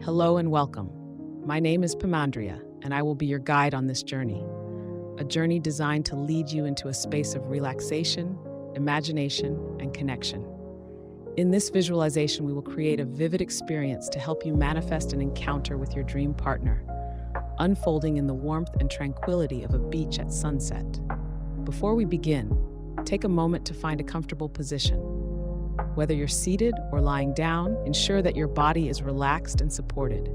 Hello and welcome. My name is Pymandria, and I will be your guide on this journey. A journey designed to lead you into a space of relaxation, imagination, and connection. In this visualization, we will create a vivid experience to help you manifest an encounter with your dream partner, unfolding in the warmth and tranquility of a beach at sunset. Before we begin, take a moment to find a comfortable position. Whether you're seated or lying down, ensure that your body is relaxed and supported.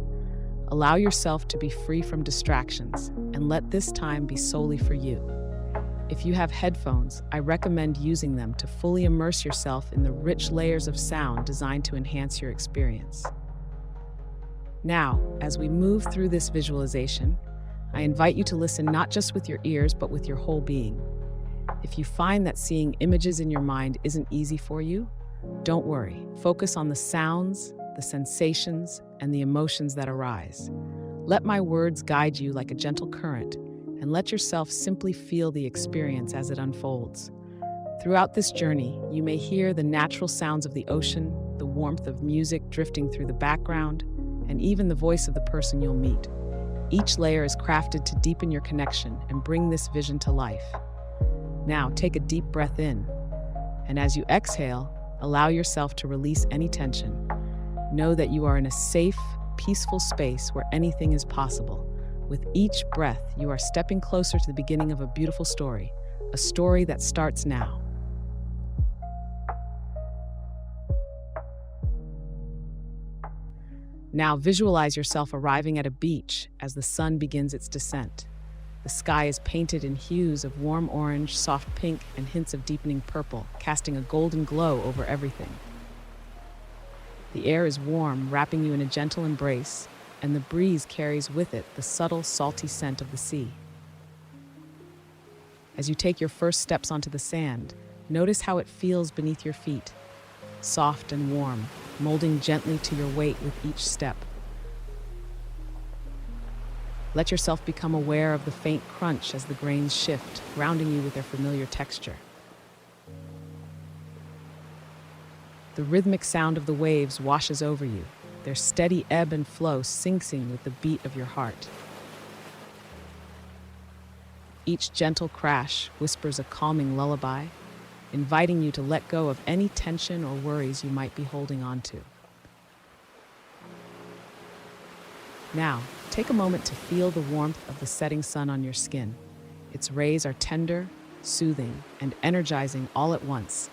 Allow yourself to be free from distractions and let this time be solely for you. If you have headphones, I recommend using them to fully immerse yourself in the rich layers of sound designed to enhance your experience. Now, as we move through this visualization, I invite you to listen not just with your ears, but with your whole being. If you find that seeing images in your mind isn't easy for you, don't worry. Focus on the sounds, the sensations, and the emotions that arise. Let my words guide you like a gentle current, and let yourself simply feel the experience as it unfolds. Throughout this journey, you may hear the natural sounds of the ocean, the warmth of music drifting through the background, and even the voice of the person you'll meet. Each layer is crafted to deepen your connection and bring this vision to life. Now, take a deep breath in, and as you exhale, allow yourself to release any tension. Know that you are in a safe, peaceful space where anything is possible. With each breath, you are stepping closer to the beginning of a beautiful story, a story that starts now. Now visualize yourself arriving at a beach as the sun begins its descent. The sky is painted in hues of warm orange, soft pink, and hints of deepening purple, casting a golden glow over everything. The air is warm, wrapping you in a gentle embrace, and the breeze carries with it the subtle, salty scent of the sea. As you take your first steps onto the sand, notice how it feels beneath your feet, soft and warm, molding gently to your weight with each step. Let yourself become aware of the faint crunch as the grains shift, grounding you with their familiar texture. The rhythmic sound of the waves washes over you, their steady ebb and flow syncing with the beat of your heart. Each gentle crash whispers a calming lullaby, inviting you to let go of any tension or worries you might be holding on to. Now, take a moment to feel the warmth of the setting sun on your skin. Its rays are tender, soothing, and energizing all at once,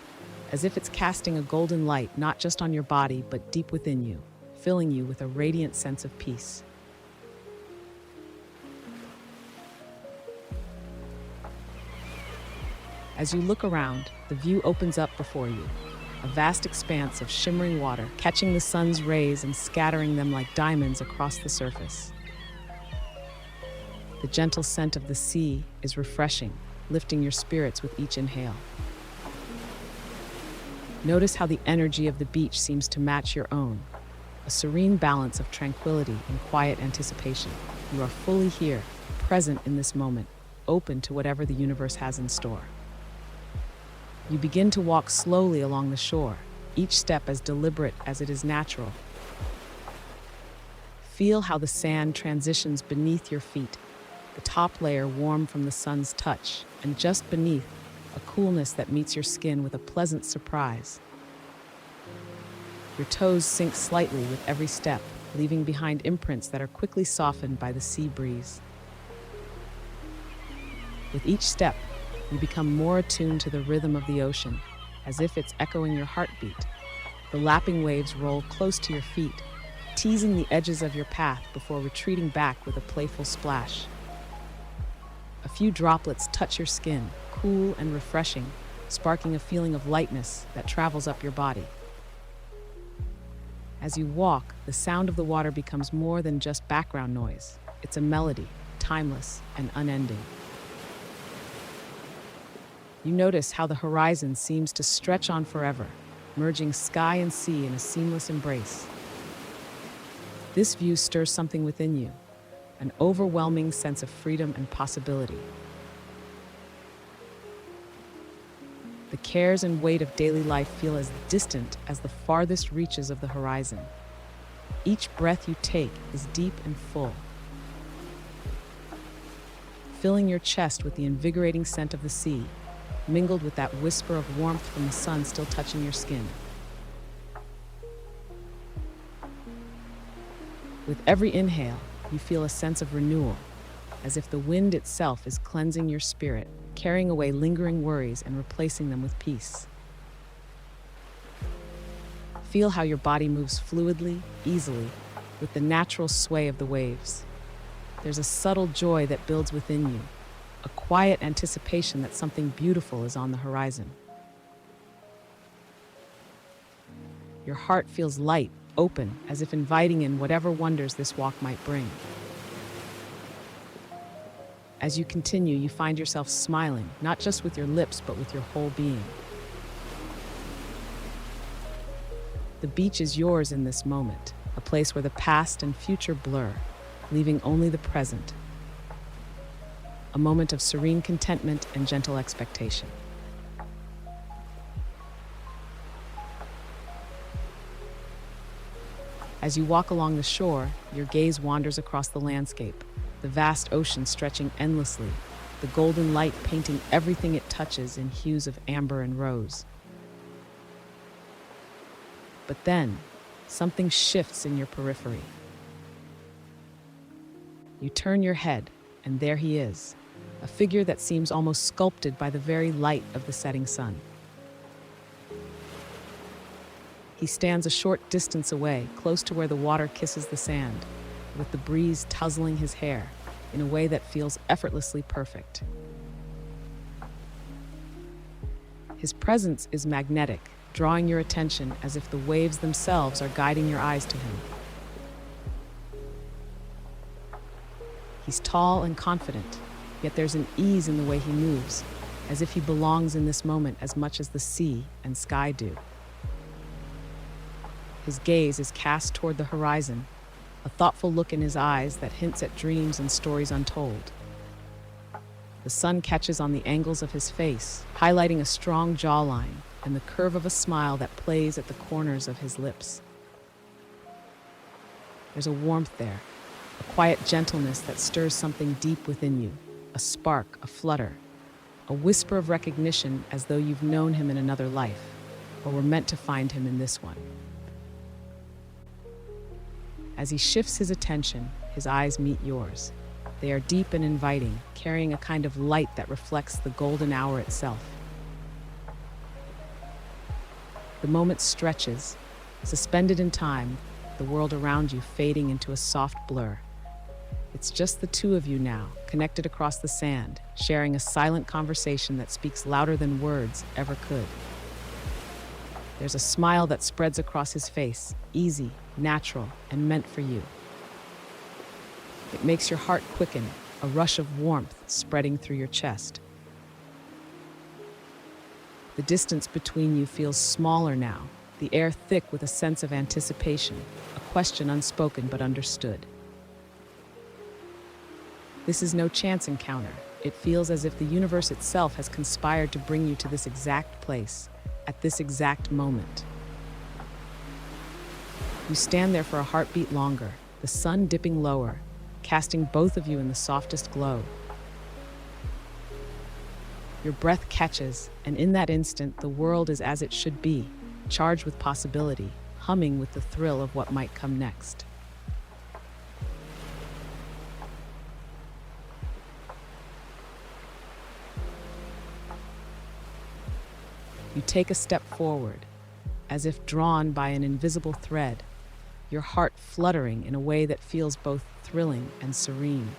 as if it's casting a golden light not just on your body, but deep within you, filling you with a radiant sense of peace. As you look around, the view opens up before you, a vast expanse of shimmering water, catching the sun's rays and scattering them like diamonds across the surface. The gentle scent of the sea is refreshing, lifting your spirits with each inhale. Notice how the energy of the beach seems to match your own, a serene balance of tranquility and quiet anticipation. You are fully here, present in this moment, open to whatever the universe has in store. You begin to walk slowly along the shore, each step as deliberate as it is natural. Feel how the sand transitions beneath your feet, the top layer warm from the sun's touch, and just beneath, a coolness that meets your skin with a pleasant surprise. Your toes sink slightly with every step, leaving behind imprints that are quickly softened by the sea breeze. With each step, you become more attuned to the rhythm of the ocean, as if it's echoing your heartbeat. The lapping waves roll close to your feet, teasing the edges of your path before retreating back with a playful splash. A few droplets touch your skin, cool and refreshing, sparking a feeling of lightness that travels up your body. As you walk, the sound of the water becomes more than just background noise. It's a melody, timeless and unending. You notice how the horizon seems to stretch on forever, merging sky and sea in a seamless embrace. This view stirs something within you, an overwhelming sense of freedom and possibility. The cares and weight of daily life feel as distant as the farthest reaches of the horizon. Each breath you take is deep and full, filling your chest with the invigorating scent of the sea, mingled with that whisper of warmth from the sun still touching your skin. With every inhale, you feel a sense of renewal, as if the wind itself is cleansing your spirit, carrying away lingering worries and replacing them with peace. Feel how your body moves fluidly, easily, with the natural sway of the waves. There's a subtle joy that builds within you, a quiet anticipation that something beautiful is on the horizon. Your heart feels light, open, as if inviting in whatever wonders this walk might bring. As you continue, you find yourself smiling, not just with your lips, but with your whole being. The beach is yours in this moment, a place where the past and future blur, leaving only the present. A moment of serene contentment and gentle expectation. As you walk along the shore, your gaze wanders across the landscape, the vast ocean stretching endlessly, the golden light painting everything it touches in hues of amber and rose. But then, something shifts in your periphery. You turn your head, and there he is, a figure that seems almost sculpted by the very light of the setting sun. He stands a short distance away, close to where the water kisses the sand, with the breeze tussling his hair in a way that feels effortlessly perfect. His presence is magnetic, drawing your attention as if the waves themselves are guiding your eyes to him. He's tall and confident, yet there's an ease in the way he moves, as if he belongs in this moment as much as the sea and sky do. His gaze is cast toward the horizon, a thoughtful look in his eyes that hints at dreams and stories untold. The sun catches on the angles of his face, highlighting a strong jawline and the curve of a smile that plays at the corners of his lips. There's a warmth there, a quiet gentleness that stirs something deep within you, a spark, a flutter, a whisper of recognition as though you've known him in another life, or were meant to find him in this one. As he shifts his attention, his eyes meet yours. They are deep and inviting, carrying a kind of light that reflects the golden hour itself. The moment stretches, suspended in time, the world around you fading into a soft blur. It's just the two of you now, connected across the sand, sharing a silent conversation that speaks louder than words ever could. There's a smile that spreads across his face, easy, natural, and meant for you. It makes your heart quicken, a rush of warmth spreading through your chest. The distance between you feels smaller now, the air thick with a sense of anticipation, a question unspoken but understood. This is no chance encounter. It feels as if the universe itself has conspired to bring you to this exact place, at this exact moment. You stand there for a heartbeat longer, the sun dipping lower, casting both of you in the softest glow. Your breath catches, and in that instant, the world is as it should be, charged with possibility, humming with the thrill of what might come next. You take a step forward, as if drawn by an invisible thread, your heart fluttering in a way that feels both thrilling and serene.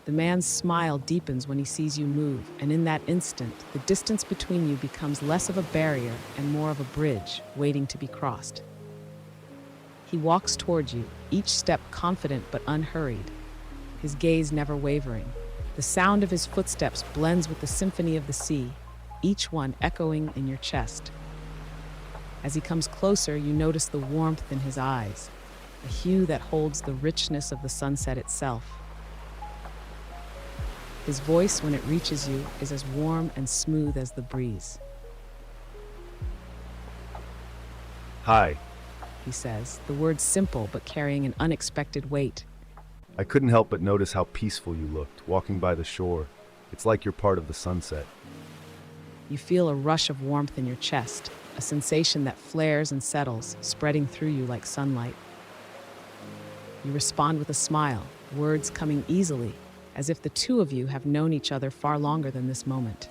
The man's smile deepens when he sees you move, and in that instant, the distance between you becomes less of a barrier and more of a bridge waiting to be crossed. He walks toward you, each step confident but unhurried, his gaze never wavering. The sound of his footsteps blends with the symphony of the sea, each one echoing in your chest. As he comes closer, you notice the warmth in his eyes, a hue that holds the richness of the sunset itself. His voice, when it reaches you, is as warm and smooth as the breeze. Hi. he says, the words simple but carrying an unexpected weight. I couldn't help but notice how peaceful you looked, walking by the shore. It's like you're part of the sunset. You feel a rush of warmth in your chest, a sensation that flares and settles, spreading through you like sunlight. You respond with a smile, words coming easily, as if the two of you have known each other far longer than this moment.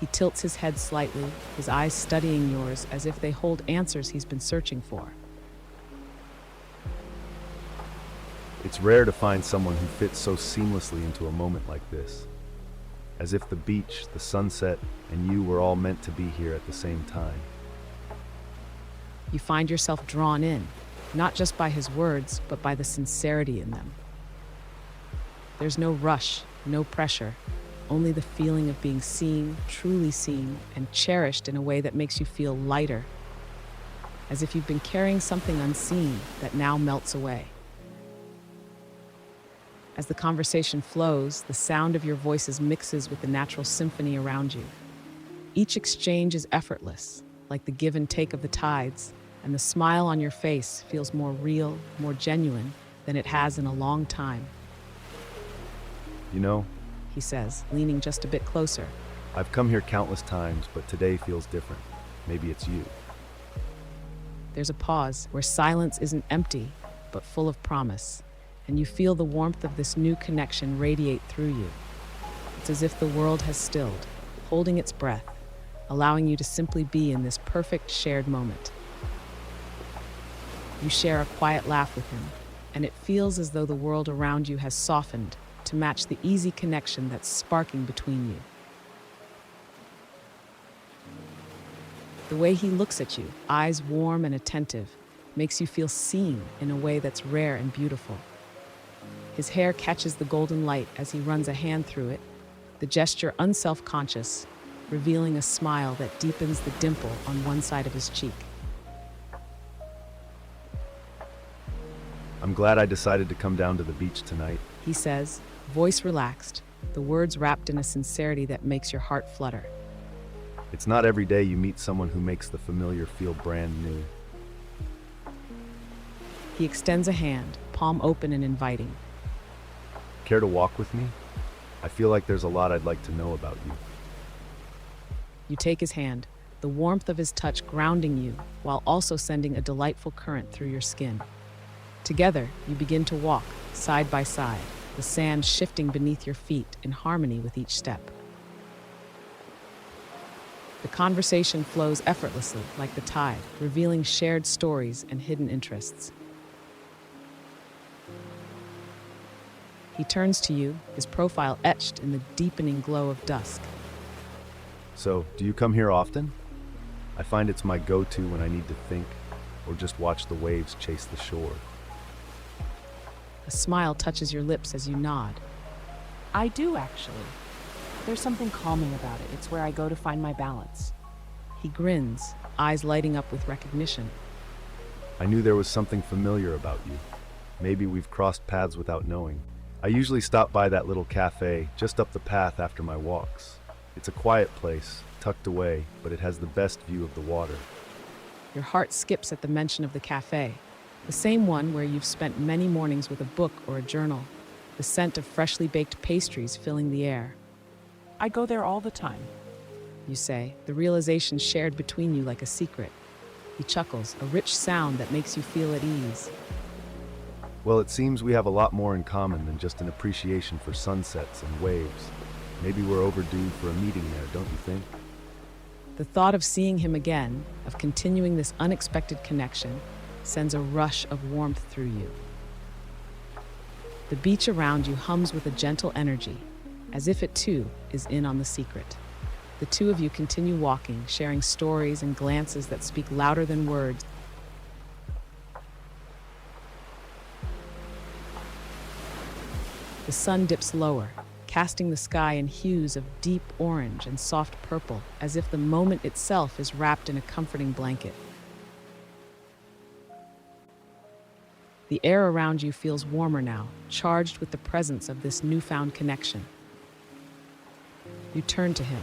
He tilts his head slightly, his eyes studying yours as if they hold answers he's been searching for. It's rare to find someone who fits so seamlessly into a moment like this. As if the beach, the sunset, and you were all meant to be here at the same time. You find yourself drawn in, not just by his words, but by the sincerity in them. There's no rush, no pressure, only the feeling of being seen, truly seen, and cherished in a way that makes you feel lighter, as if you've been carrying something unseen that now melts away. As the conversation flows, the sound of your voices mixes with the natural symphony around you. Each exchange is effortless, like the give and take of the tides, and the smile on your face feels more real, more genuine than it has in a long time. You know, He says, leaning just a bit closer. I've come here countless times, but today feels different. Maybe it's you. There's a pause where silence isn't empty, but full of promise, and you feel the warmth of this new connection radiate through you. It's as if the world has stilled, holding its breath, allowing you to simply be in this perfect shared moment. You share a quiet laugh with him, and it feels as though the world around you has softened to match the easy connection that's sparking between you. The way he looks at you, eyes warm and attentive, makes you feel seen in a way that's rare and beautiful. His hair catches the golden light as he runs a hand through it, the gesture unself-conscious, revealing a smile that deepens the dimple on one side of his cheek. I'm glad I decided to come down to the beach tonight. He says, voice relaxed, the words wrapped in a sincerity that makes your heart flutter. It's not every day you meet someone who makes the familiar feel brand new. He extends a hand, palm open and inviting. Care to walk with me? I feel like there's a lot I'd like to know about you. You take his hand, the warmth of his touch grounding you, while also sending a delightful current through your skin. Together, you begin to walk, side by side, the sand shifting beneath your feet in harmony with each step. The conversation flows effortlessly, like the tide, revealing shared stories and hidden interests. He turns to you, his profile etched in the deepening glow of dusk. So, do you come here often? I find it's my go-to when I need to think or just watch the waves chase the shore. A smile touches your lips as you nod. I do, actually. There's something calming about it. It's where I go to find my balance. He grins, eyes lighting up with recognition. I knew there was something familiar about you. Maybe we've crossed paths without knowing. I usually stop by that little cafe just up the path after my walks. It's a quiet place, tucked away, but it has the best view of the water. Your heart skips at the mention of the cafe, the same one where you've spent many mornings with a book or a journal, the scent of freshly baked pastries filling the air. I go there all the time. You say, the realization shared between you like a secret. He chuckles, a rich sound that makes you feel at ease. Well, it seems we have a lot more in common than just an appreciation for sunsets and waves. Maybe we're overdue for a meeting there, don't you think? The thought of seeing him again, of continuing this unexpected connection, sends a rush of warmth through you. The beach around you hums with a gentle energy, as if it too is in on the secret. The two of you continue walking, sharing stories and glances that speak louder than words. The sun dips lower, casting the sky in hues of deep orange and soft purple, as if the moment itself is wrapped in a comforting blanket. The air around you feels warmer now, charged with the presence of this newfound connection. You turn to him,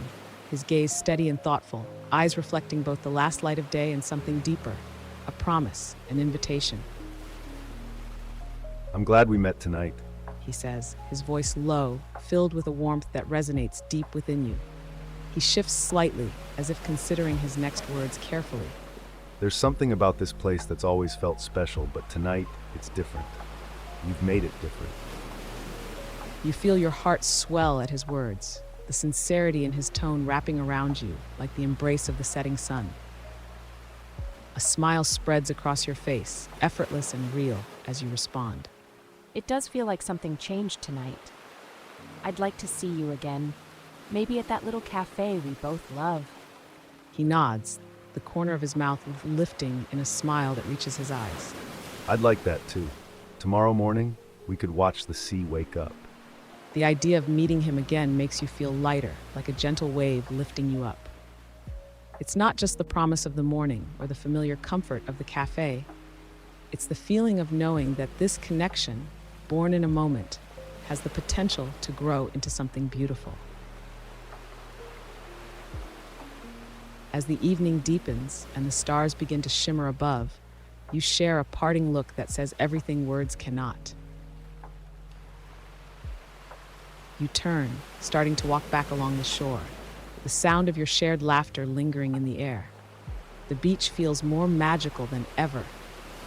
his gaze steady and thoughtful, eyes reflecting both the last light of day and something deeper, a promise, an invitation. I'm glad we met tonight. He says, his voice low, filled with a warmth that resonates deep within you. He shifts slightly, as if considering his next words carefully. There's something about this place that's always felt special, but tonight, it's different. You've made it different. You feel your heart swell at his words, the sincerity in his tone wrapping around you like the embrace of the setting sun. A smile spreads across your face, effortless and real, as you respond. It does feel like something changed tonight. I'd like to see you again, maybe at that little cafe we both love. He nods, the corner of his mouth lifting in a smile that reaches his eyes. I'd like that too. Tomorrow morning, we could watch the sea wake up. The idea of meeting him again makes you feel lighter, like a gentle wave lifting you up. It's not just the promise of the morning or the familiar comfort of the cafe. It's the feeling of knowing that this connection, born in a moment, has the potential to grow into something beautiful. As the evening deepens and the stars begin to shimmer above, you share a parting look that says everything words cannot. You turn, starting to walk back along the shore, the sound of your shared laughter lingering in the air. The beach feels more magical than ever,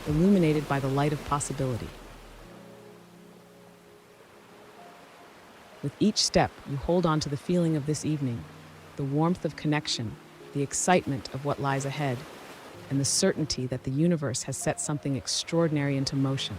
illuminated by the light of possibility. With each step, you hold on to the feeling of this evening, the warmth of connection, the excitement of what lies ahead, and the certainty that the universe has set something extraordinary into motion.